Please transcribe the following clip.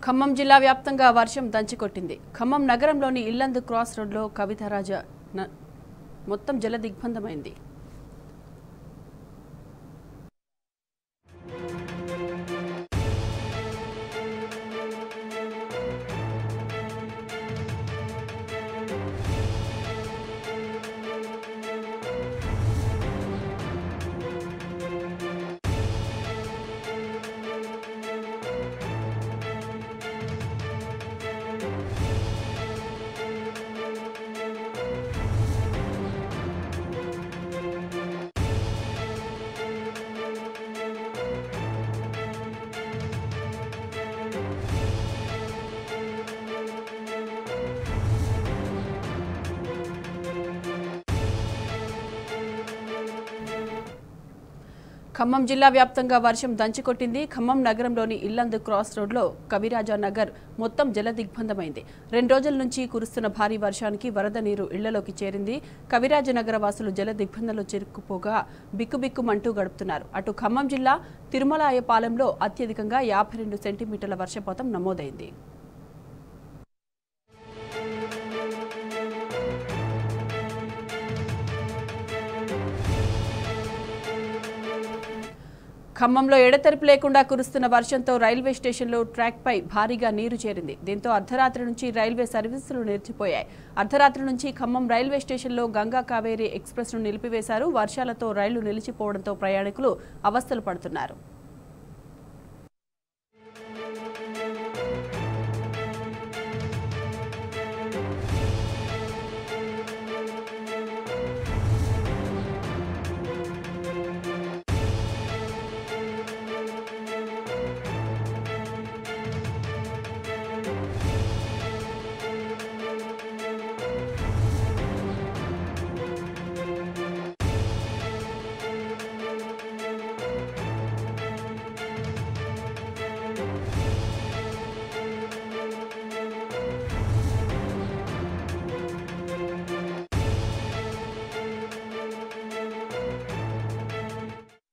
ఖమ్మం జిల్లా వ్యాప్తంగా వర్షం దంచికొట్టింది. ఖమ్మం నగరంలోని ఇల్లందు క్రాస్ రోడ్లో కవితారాజ మొత్తం జలదిగ్బంధమైంది. ఖమ్మం జిల్లా వ్యాప్తంగా వర్షం దంచికొట్టింది. ఖమ్మం నగరంలోని ఇల్లందు క్రాస్ రోడ్లో కవిరాజా నగర్ మొత్తం జలదిగ్బంధమైంది. 2 రోజుల నుంచి కురుస్తున్న భారీ వర్షానికి వరద నీరు ఇళ్లలోకి చేరింది. కవిరాజ నగర వాసులు జలదిగ్బంధంలో చిరుక్కుపోగా బిక్కుబిక్కుమంటూ గడుపుతున్నారు. అటు ఖమ్మం జిల్లా తిరుమలాయపాలెంలో అత్యధికంగా 52 సెంటీమీటర్ల వర్షపాతం నమోదైంది. ఖమ్మంలో ఎడతెరిపి లేకుండా కురుస్తున్న వర్షంతో రైల్వే స్టేషన్లో ట్రాక్పై భారీగా నీరు చేరింది. దీంతో అర్ధరాత్రి నుంచి రైల్వే సర్వీసులు నిలిచిపోయాయి. అర్ధరాత్రి నుంచి ఖమ్మం రైల్వే స్టేషన్లో గంగా కావేరీ ఎక్స్ప్రెస్ను నిలిపివేశారు. వర్షాలతో రైళ్లు నిలిచిపోవడంతో ప్రయాణికులు అవస్థలు పడుతున్నారు.